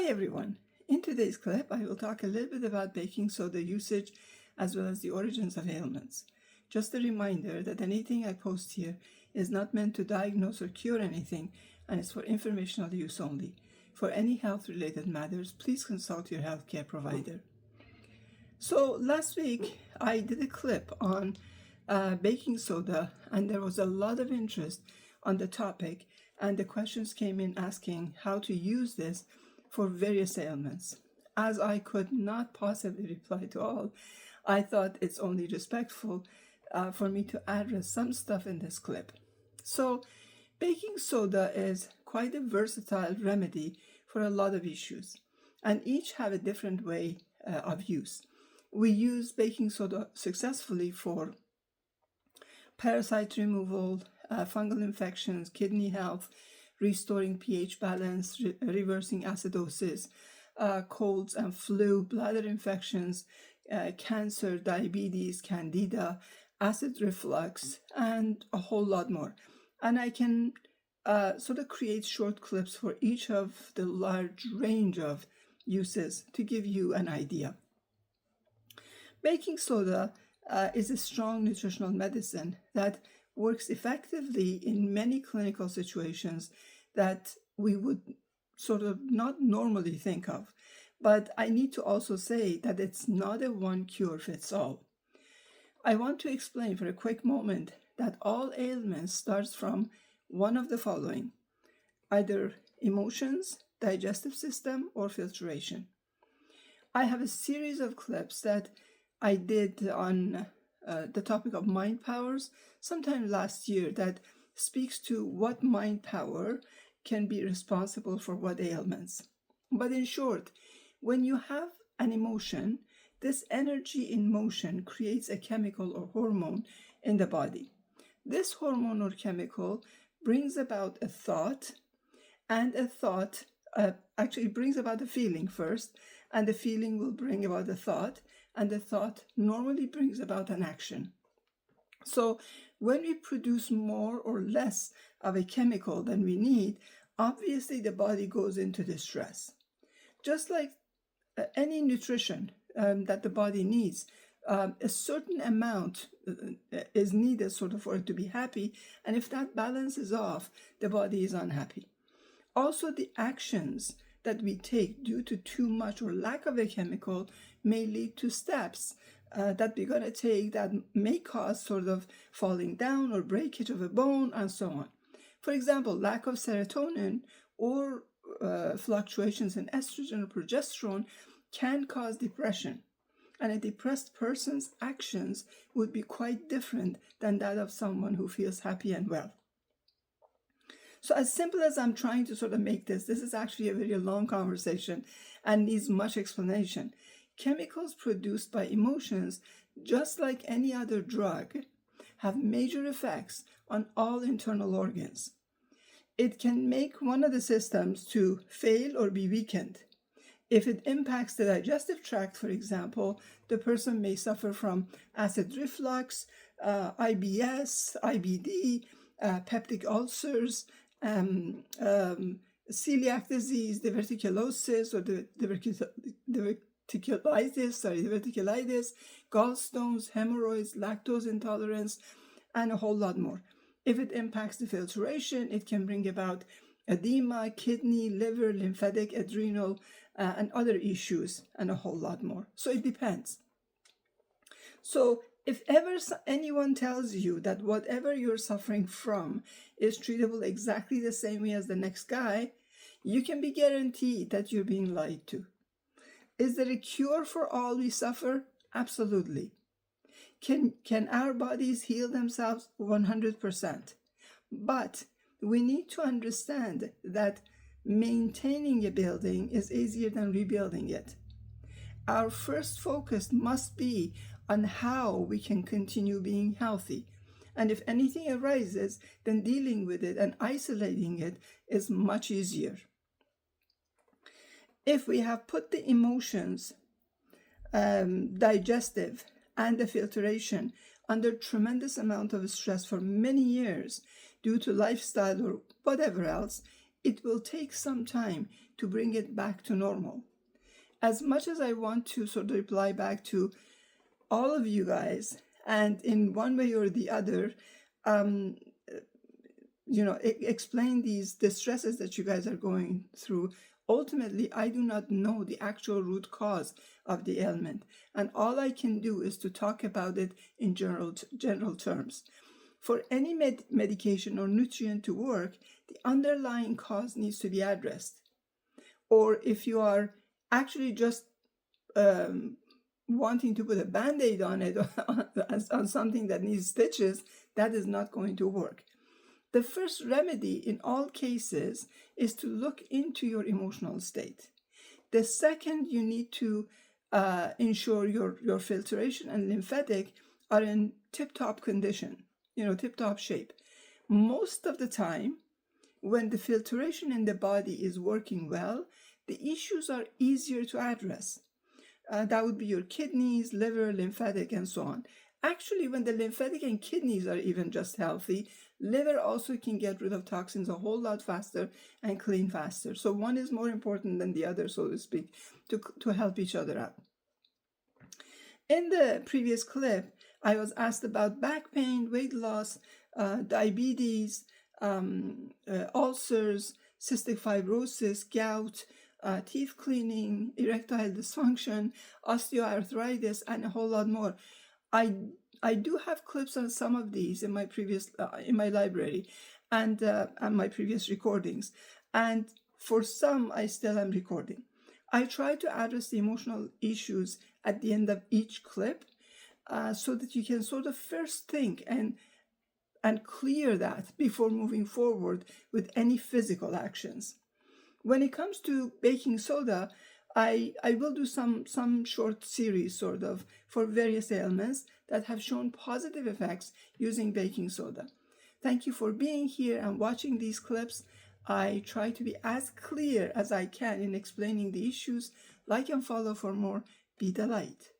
Hi everyone! In today's clip, I will talk a little bit about baking soda usage as well as the origins of ailments. Just a reminder that anything I post here is not meant to diagnose or cure anything and is for informational use only. For any health-related matters, please consult your healthcare provider. So last week, I did a clip on baking soda and there was a lot of interest on the topic, and the questions came in asking how to use this for various ailments. As I could not possibly reply to all, I thought it's only respectful for me to address some stuff in this clip. So baking soda is quite a versatile remedy for a lot of issues, and each have a different way of use. We use baking soda successfully for parasite removal, fungal infections, kidney health, restoring pH balance, reversing acidosis, colds and flu, bladder infections, cancer, diabetes, candida, acid reflux, and a whole lot more. And I can sort of create short clips for each of the large range of uses to give you an idea. Baking soda is a strong nutritional medicine that works effectively in many clinical situations that we would sort of not normally think of. But I need to also say that it's not a one cure fits all. I want to explain for a quick moment that all ailments starts from one of the following: either emotions, digestive system, or filtration. I have a series of clips that I did on the topic of mind powers sometime last year that speaks to what mind power can be responsible for what ailments. But in short, when you have an emotion, this energy in motion creates a chemical or hormone in the body. This hormone or chemical brings about a thought, and a thought actually brings about a feeling first, and the feeling will bring about a thought, and the thought normally brings about an action. So when we produce more or less of a chemical than we need, obviously the body goes into distress. Just like any nutrition that the body needs, a certain amount is needed sort of for it to be happy, and if that balance is off, the body is unhappy. Also, the actions that we take due to too much or lack of a chemical may lead to steps that we're going to take that may cause sort of falling down or breakage of a bone and so on. For example, lack of serotonin or fluctuations in estrogen or progesterone can cause depression. And a depressed person's actions would be quite different than that of someone who feels happy and well. So as simple as I'm trying to sort of make this is actually a very long conversation and needs much explanation. Chemicals produced by emotions, just like any other drug, have major effects on all internal organs. It can make one of the systems to fail or be weakened. If it impacts the digestive tract, for example, the person may suffer from acid reflux, IBS, IBD, peptic ulcers, celiac disease, diverticulosis, or diverticulitis, gallstones, hemorrhoids, lactose intolerance, and a whole lot more. If it impacts the filtration, it can bring about edema, kidney, liver, lymphatic, adrenal, and other issues, and a whole lot more. So it depends. So if ever anyone tells you that whatever you're suffering from is treatable exactly the same way as the next guy, you can be guaranteed that you're being lied to. Is there a cure for all we suffer? Absolutely. Can our bodies heal themselves? 100%. But we need to understand that maintaining a building is easier than rebuilding it. Our first focus must be on how we can continue being healthy. And if anything arises, then dealing with it and isolating it is much easier. If we have put the emotions, digestive, and the filtration under tremendous amount of stress for many years due to lifestyle or whatever else, it will take some time to bring it back to normal. As much as I want to sort of reply back to all of you guys, and in one way or the other, explain these distresses that you guys are going through, ultimately, I do not know the actual root cause of the ailment. And all I can do is to talk about it in general terms. For any medication or nutrient to work, the underlying cause needs to be addressed. Or if you are actually just wanting to put a Band-Aid on it, on something that needs stitches, that is not going to work. The first remedy in all cases is to look into your emotional state. The second, you need to ensure your filtration and lymphatic are in tip-top condition, tip-top shape. Most of the time, when the filtration in the body is working well, the issues are easier to address. That would be your kidneys, liver, lymphatic, and so on. Actually, when the lymphatic and kidneys are even just healthy, liver also can get rid of toxins a whole lot faster and clean faster. So one is more important than the other, so to speak, to help each other out. In the previous clip, I was asked about back pain, weight loss, diabetes, ulcers, cystic fibrosis, gout, teeth cleaning, erectile dysfunction, osteoarthritis, and a whole lot more. I do have clips on some of these in my library and my previous recordings. And for some, I still am recording. I try to address the emotional issues at the end of each clip so that you can sort of first think and clear that before moving forward with any physical actions. When it comes to baking soda, I will do some short series sort of for various ailments that have shown positive effects using baking soda. Thank you for being here and watching these clips. I try to be as clear as I can in explaining the issues. Like and follow for more. Be the light.